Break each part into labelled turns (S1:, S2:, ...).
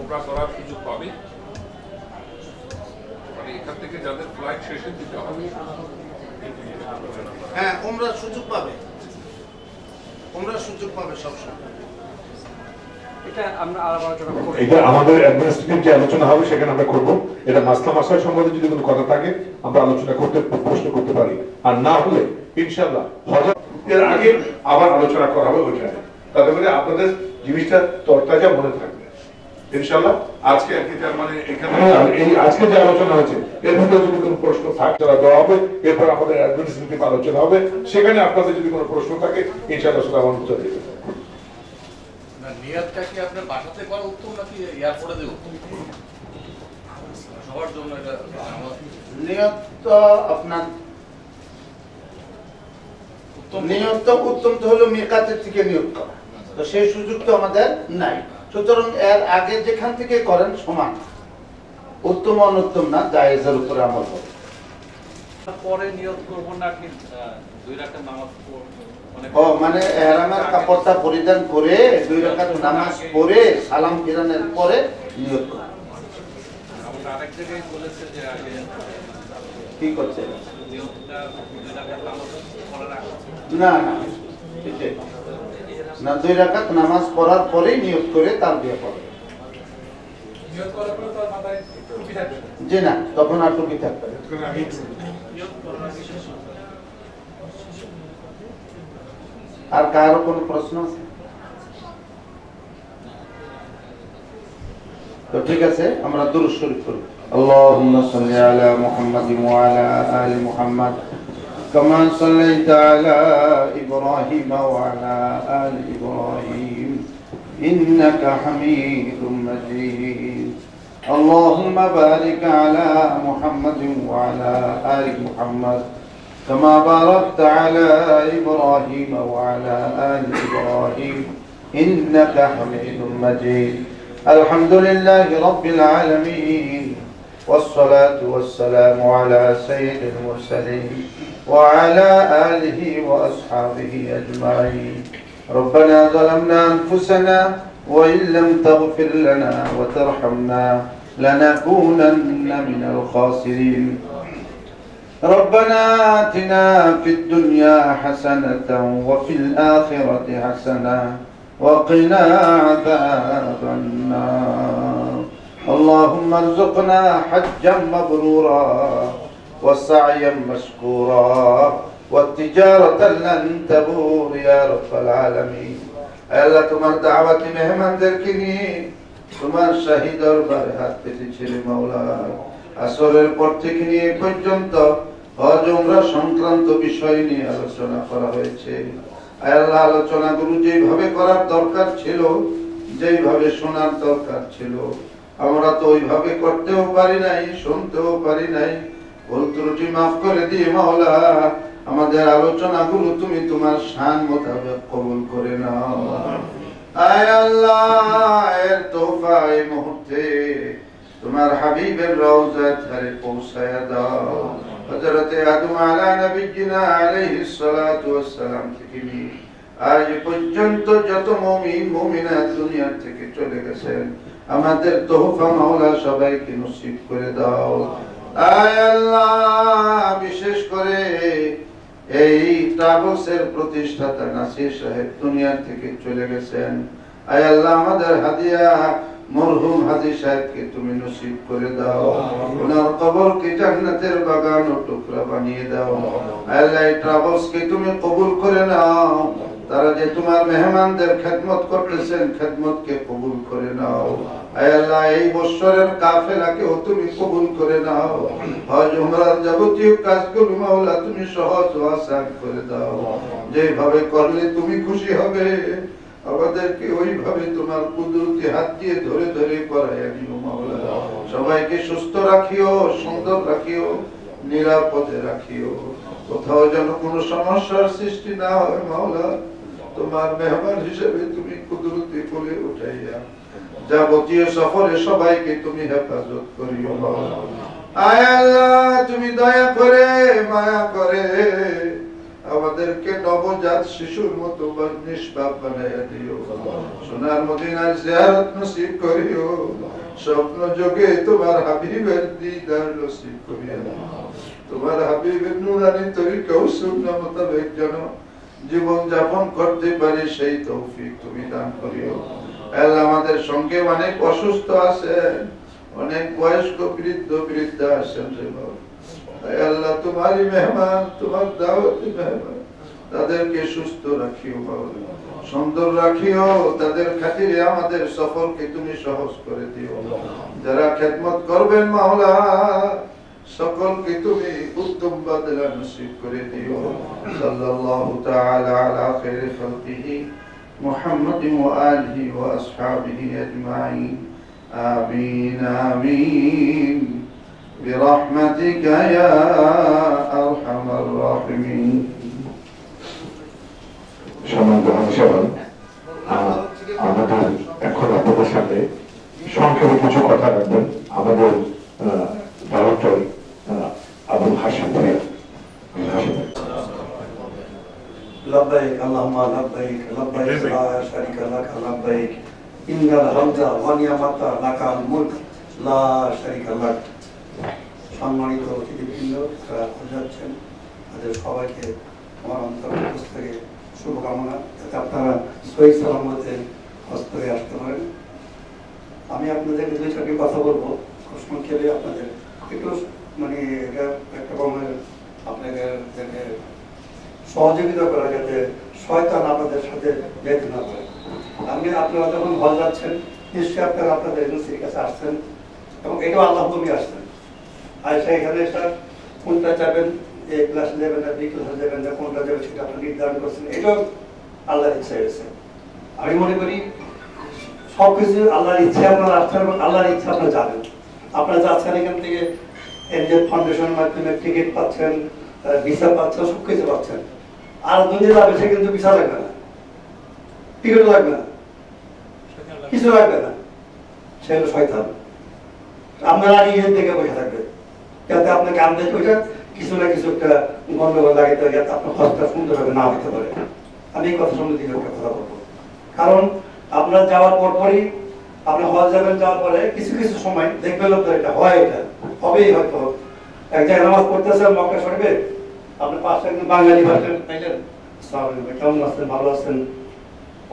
S1: ওমরা করার সুযোগ পাবে? মানে এখান থেকে যাদের ফ্লাইট শেষে দিতে হবে,
S2: হ্যাঁ ওমরার সুযোগ পাবে, ওমরার সুযোগ পাবে সবসময়।
S3: এটা আমরা আলোচনা করব,
S4: এটা আমাদের অ্যাডমিনিস্ট্রেটিভ যে আলোচনা হবে সেখানে আমরা করব। এটা মাসলা মাসাইল সম্বন্ধে যদি কোনো কথা থাকে আমরা আলোচনা করতে প্রশ্ন করতে পারি, আর না হলে ইনশাআল্লাহ হজের এর আগে আবার আলোচনা করা হবে ওইখানে, তাতে করে আপনাদের জিনিসটা তরতাজা মনে থাকবে ইনশাআল্লাহ। আজকে আর কি তার মানে এখানে এই আজকে যে আলোচনা হয়েছে এর ভিতরে যদি কোনো প্রশ্ন থাকে তারা দেওয়া হবে, এরপর আমাদের অ্যাডমিনিস্ট্রেটিভ আলোচনা হবে, সেখানে আপনাদের যদি কোনো প্রশ্ন থাকে ইনশাআল্লাহ সেটা আমার উত্তর দেবে।
S5: নিয়তটা কি আপনার বাসাতে করা উত্তম নাকি এয়ারপোর্টে দেব? সবার জন্য এটা
S2: নিয়তটা আপনার নিয়তটা উত্তম তো হলো মিকাতের থেকে নিয়ত করা, তো সেই সুযোগ তো আমাদের নাই। সুতরাং এর আগে যেখান থেকে করেন সমান, উত্তম অনুত্তম না, জায়েজের উপরে আমল করব।
S3: পরে নিয়ত করব নাকি 2 রাকাত নামাজ পড়ব?
S2: ও মানে ইহরামের কাপড়টা পরিধান করে 2 রাকাত নামাজ পড়ে সালাম ফিরানোর পরে নিয়ত করব।
S3: আমরা আরেক জায়গায় বলেছে যে আগে
S2: কি করছে
S3: নিয়তটা 2 রাকাত নামাজ পড়া রাখা,
S2: না না এটাই না, 2 রাকাত নামাজ পড়ার পরেই নিয়ত করে তার বিয়ে পড়ে।
S3: নিয়ত করার পরে তো মাথায় টুপি থাকবে
S2: জি না, তখন আর টুপি থাকবে না। আর কারো কোনো প্রশ্ন আছে? তো ঠিক আছে, আমরা দুরূদ শরীফ পড়ি। আল্লাহুম্মা সাল্লি আলা মুহাম্মাদিন ওয়া আলা আলি মুহাম্মাদ কামা সাল্লাইতা আলা ইব্রাহিম ওয়া আলা আলি ইব্রাহিম ইন্নাকা হামিদুম মাজিদ। اللهم بارك على محمد وعلى آل محمد كما باركت على إبراهيم وعلى آل إبراهيم إنك حميد مجيد. الحمد لله رب العالمين والصلاة والسلام على سيد المرسلين وعلى آله وأصحابه أجمعين. ربنا ظلمنا أنفسنا وإن لم تغفر لنا وترحمنا لنكونن من الخاسرين. ربنا آتنا في الدنيا حسنة وفي الآخرة حسنة وقنا عذاب النار. اللهم ارزقنا حجا مبرورا وسعيا مشكورا والتجارة لن تبور يا رب العالمين. আল্লাহ তোমার দাওয়াতি মেহমানদেরকে নিয়ে তোমার শাহী দরবারে হাত পেতেছিলে মাওলা। আসরের পর থেকে নিয়ে পর্যন্ত হজ উমরা সংক্রান্ত বিষয় নিয়ে আলোচনা করা হয়েছে। আল্লাহ আলোচনাগুলো যেভাবে করার দরকার ছিল, যেভাবে শোনার দরকার ছিল, আমরা তো ওইভাবে করতেও পারি নাই, শুনতেও পারি নাই। ভুল ত্রুটি মাফ করে দিয়ে মাওলা আমাদের আলোচনাগুলো তুমি তোমার শান মোতাবেক কবুল করে নাও। আয় আল্লাহ, এর তোফা এই মুহূর্তে তোমার হাবিবের রওজায় ধারে পৌঁছায়া দাও। হযরতে আদম আলা নবিয়িনা আলাইহিস সালাতু ওয়াস সালাম থেকে নিয়ে আজ পর্যন্ত যত মুমিন মুমিনাত দুনিয়া থেকে চলে গেছেন, আমাদের তোফা মাওলা সবাইকে নসিব করে দাও। আয় আল্লাহ, বিশেষ করে এই ট্রাভেলসের প্রতিষ্ঠাতা নাসির সাহেব দুনিয়া থেকে চলে গেছেন। আয় আল্লাহ, আমাদের হাদিয়া মরহুম হাজী সাহেবকে তুমি নসিব করে দাও। ওনার কবরকে জান্নাতের বাগান ও টুকরা বানিয়ে দাও। আয় আল্লাহ, এই ট্রাভেলসকে তুমি কবুল করে নাও। তারা যে তোমার মেহমানদের খেদমত করতেছেন, খেদমতকে কবুল করে নাও। আয় আল্লাহ, এই বছরের কাফেলাকেও তুমি কবুল করে নাও। হজ উমরার যাবতীয় কাজগুলো মাওলা তুমি সহজ ও আসান করে দাও। যেভাবে করলে তুমি খুশি হবে, আমাদেরকে ওইভাবে তোমার কুদরতি হাত দিয়ে ধরে ধরে করাইয়া দিও মাওলা। সবাইকে সুস্থ রাখিও, সুন্দর রাখিও, নিরাপদে রাখিও। কোথাও যেন কোনো সমস্যার সৃষ্টি না হয় মাওলা। তোমার মেহমান হিসেবে তুমি কুদরতি করে উঠাইয়া যাবতীয় সফরে সবাইকে তুমি হেফাজত করিও মাওলা। আয় আল্লাহ, তুমি দয়া করে মায়া করে আমাদেরকে নবজাত শিশুর মতো নিষ্পাপ বানাইয়া দিও। সোনার মদিনার জিয়ারত নসিব করিও। স্বপ্ন যোগে তোমার হাবিবের দিদার নসিব করিয়া দাও। তোমার হাবিবের নুরানি তরিকা ও সুন্নাহ মোতাবেক যেন জীবন যাপন করতে পারি সেই তৌফিক তুমি দান করিও। আল্লাহ আমাদের সঙ্গে অনেক অসুস্থ আছেন, অনেক বয়স্ক বৃদ্ধ বৃদ্ধা আছেন রে বাবা। আল্লাহ তোমারই মেহমান, তোমার দাওয়াতি মেহমান, তাদেরকে সুস্থ রাখিও বাবা, সুন্দর রাখিও। তাদের খাতিরে আমাদের সফরকে তুমি সহজ করে দিও। যারা খেদমত করবেন মাওলা সকলকে তুমি উত্তম বদলা নসিব করে দিও। সাল্লাল্লাহু তাআলা আলা খায়রি খালকিহি মুহাম্মাদিন ওয়া আলিহি ওয়া আসহাবিহি আজমাইন। আমিন আমিন برحمتك يا أرحم الراحمين।
S4: সম্মানিত সভাপতি, আমাদের এখন আপনাদের সামনে সংক্ষেপে কিছু কথা রাখবেন আমাদের ডাইরেক্টর আবুল হাশিম ভাই।
S6: لبيك اللهم لبيك لبيك لا شريك لك لبيك إن الحمد والنعمة لك الملك لا شريك لك। সম্মানিত অতিথিবৃন্দ যাচ্ছেন, তাদের সবাইকে আমার অন্তর্ভুক্ত থেকে শুভকামনা, যাতে আপনারা সহি সালামতে হস্তরে আসতে পারেন। আমি আপনাদের দুই চারটি কথা বলবো, সংক্ষেপে আপনাদের একটু মানে একটা রকমের আপনাদের সহযোগিতা করা, যাতে শয়তান আপনাদের সাথে যেতে না পারে। আপনারা যখন হজ যাচ্ছেন নিশ্চয়ই আপনারা আপনাদের এজেন্সির কাছে আসছেন এবং এটাও আল্লাহ তুমি আসছেন। আর সেইখানে স্যার কোনটা যাবেন, এ ক্লাসে যাবেন না বি ক্লাসে যাবেন না, কোনটা যাবেন সেটা আপনি নির্ধারণ করছেন, এটাও আল্লাহর ইচ্ছা হয়েছে। আমি মনে করি সবকিছু আল্লাহর ইচ্ছা আপনারা আসছেন এবং আল্লাহর ইচ্ছা আপনারা যাবেন। আপনারা যাচ্ছেন এখান থেকে এনজেল ফাউন্ডেশনের মাধ্যমে টিকিট পাচ্ছেন, ভিসা পাচ্ছেন, সব কিছু পাচ্ছেন। আর দুনিয়া যাবে সে কিন্তু ভিসা লাগবে না, টিকিট লাগবে না, কিছু লাগবে না, সে হলো শয়তান। আপনারা নিজের দিকে বসে থাকবে যাতে আপনাকে আন্দাজ ওইটা কিছু না কিছু একটা গন্ডগোল লাগাইতে হয়, যাতে আপনার হজটা সুন্দরভাবে না হতে পারে। আমি এই কথা সম্বন্ধে একটা কথা বলবো, কারণ আপনারা যাওয়ার পরপরই আপনি হজ যাবেন, যাওয়ার পরে কিছু কিছু সময় দেখবেন এটা হয়, এটা হবেই হয়তো। এক জায়গায় নামাজ পড়তেছেন মক্কা শরীফে, আপনি পাশে একজন বাঙালি ভাষা পাইলেন, কেমন আছেন, ভালো আছেন,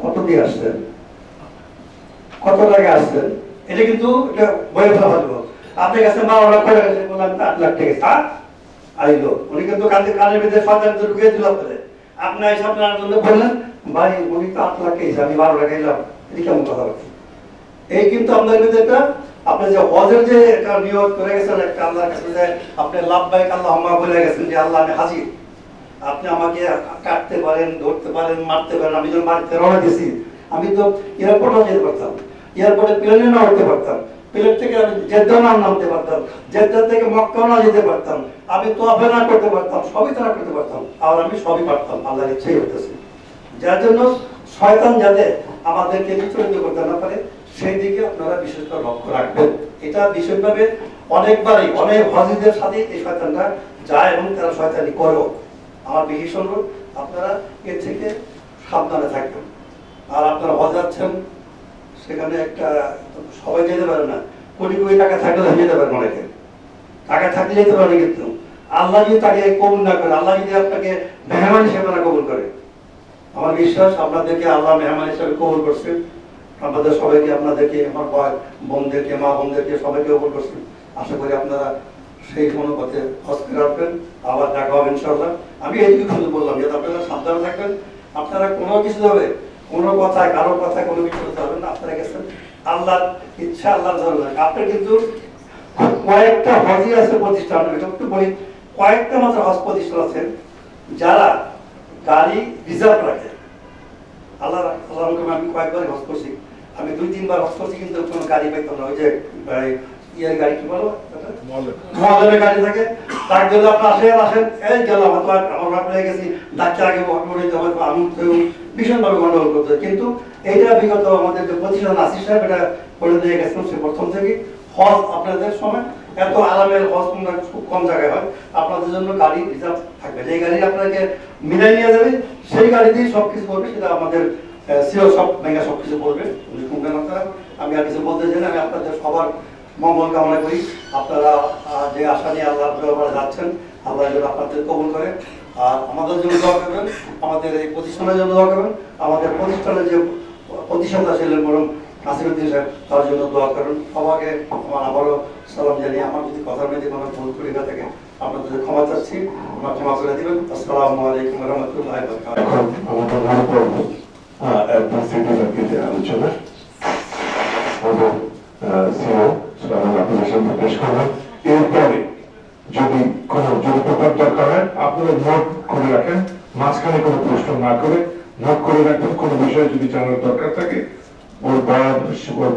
S6: কত দিয়ে আসছেন, কত টাকা আসছেন, এটা কিন্তু এটা বয়ে ফেলা ভালো। আপনার কাছে 12 লাখ টাকা গেছে, বললাম 8 লাখ টাকা আইলো, উনি কিন্তু কানের ভিতরে শয়তান ঢুকিয়ে দিল আপনাদের। আপনি এসে আপনার জন্য বললেন ভাই উনি তো 8 লাখ টাকা, আমি 12 লাখ এলাম, এটা কেমন কথা বলছি? এই কিন্তু আপনার ভিতরে একটা আপনি যে হজের যে একটা নিয়ত করে গেছেন, একটা আল্লাহর কাছে যে আপনি লাব্বাইক আল্লাহুম্মা বলে গেছেন যে আল্লাহ আমি হাজির, আপনি আমাকে কাটতে পারেন, ধরতে পারেন, মারতে পারেন, আমি যখন বাড়িতে রওনা দিয়েছি আমি তো এয়ারপোর্টও যেতে পারতাম, এয়ারপোর্টে প্লেনে না উঠতে পারতাম, প্লেন থেকে আমি জেদ্দা না নামতে পারতাম, জেদ্দা থেকে মক্কা না যেতে পারতাম, আমি তোয়াফে না করতে পারতাম, সবই তো না করতে পারতাম, আর আমি সবই পারতাম, আল্লাহর ইচ্ছাই হতেছে। যার জন্য শয়তান যাতে আমাদেরকে বিচলিত করতে না পারে সেই দিকে আপনারা বিশেষ করে লক্ষ্য রাখবেন। এটা বিশেষভাবে অনেকবারই অনেক হজিদের সাথে এই শয়তানটা যায় এবং তারা শয়তানি করেও। আমার বিশেষ অনুরোধ আপনারা এর থেকে সাবধানে থাকবেন। আর আপনারা হজ যাচ্ছেন, সেখানে একটা সবাই যেতে পারে না, কোটি কোটি টাকা থাকলে যেতে পারেন, অনেকে টাকা থাকলে যেতে পারে, কিন্তু আল্লাহ যদি তাকে কবুল না করে, আল্লাহ যদি আপনাকে মেহমান হিসেবে না কবুল করে, আমার বিশ্বাস আপনাদেরকে আল্লাহ মেহমান হিসেবে কবুল করছেন। আপনাদের সবাইকে, আপনাদেরকে, আমার ভাই বোনদেরকে, মা বোনদেরকে সবাইকে কবুল করছেন। আশা করি আপনারা সেই মনোপথে হজ করে রাখবেন, আবার দেখা হবে ইনশাআল্লাহ। আমি এইটুকু শুধু বললাম যে আপনারা সাবধানে থাকবেন, আপনারা কোনো কিছু হবে কোনো কথায় কারোর কথায় কোনো কিছু করতে হবে না, আপনারা গেছেন আল্লাহর ইচ্ছা, আল্লাহর জন্য। আপনার কিন্তু কয়েকটা হজই আছে প্রতিষ্ঠান, একটু বলি, কয়েকটা মাত্র হজ প্রতিষ্ঠান আছেন যারা গাড়ি রিজার্ভ রাখে। আল্লাহ আমি কয়েকবার হজ করছি, আমি 2-3 বার হজ করছি, কিন্তু কোনো গাড়ি পাইতাম না। ওই যে ইয়ের গাড়ি কি বলো, মহলের গাড়ি থাকে, তার জন্য আপনার আসেন এই গেলাম, আমার বাপ হয়ে গেছি, ডাক্তার আগে আমি ভীষণভাবে গন্ডগোল করতে। কিন্তু এইটা বিগত আমাদের যে প্রতিষ্ঠান আসিস সাহেব এটা করে দিয়ে গেছিলাম, সে প্রথম থেকে হজ আপনাদের সময় এত আরামের হজ খুব কম জায়গায় হয়, আপনাদের জন্য গাড়ি রিজার্ভ থাকবে। যে গাড়ি আপনাকে মিলাই নিয়ে যাবে, সেই গাড়িতেই সবকিছু করবে, সেটা আমাদের সিও সব ভেঙে সবকিছু করবে। উনি শুনবেন আপনারা, আমি আর কিছু বলতে চাই না। আমি আপনাদের সবার মঙ্গল কামনা করি। আপনারা যে আশা নিয়ে আল্লাহর দরবারে যাচ্ছেন, আল্লাহ যেন আপনাদের কবুল করে। আর আমাদের জন্য দোয়া করবেন, আমাদের এই প্রতিষ্ঠানের জন্য দোয়া করবেন, আমাদের প্রতিষ্ঠানের যে প্রতিষ্ঠাতা ছিলেন বরং নাসিরউদ্দিন সাহেব, তার জন্য দোয়া করুন। সবাইকে আমার আবারও সালাম জানিয়ে, আমার যদি কথার মধ্যে কোনো ভুল করি না থাকে আপনাদের ক্ষমা চাচ্ছি, আমার ক্ষমা করে দিবেন। আসসালামু আলাইকুম ওয়া রাহমাতুল্লাহি ওয়া বারাকাতুহু।
S4: এখন আমাদের মনে পড়ব অ্যাডভান্সিটি আলোচনা এবং সিও আপনাদের সামনে পেশ করবেন। এরপরে যদি কোনো প্রকার দরকার হয় আপনারা নোট করে রাখেন, মাঝখানে কোনো প্রশ্ন না করে নোট করে রাখবেন। কোনো বিষয়ে যদি জানার দরকার থাকে ওর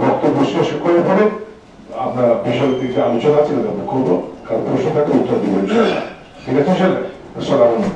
S4: বক্তব্য শেষ করে পরে আমরা বিষয়ের দিকে আলোচনা আছে আমরা করবো, কারণ প্রশ্ন থাকে উত্তর দিব। ঠিক আছে স্যার? আসসালামু আলাইকুম।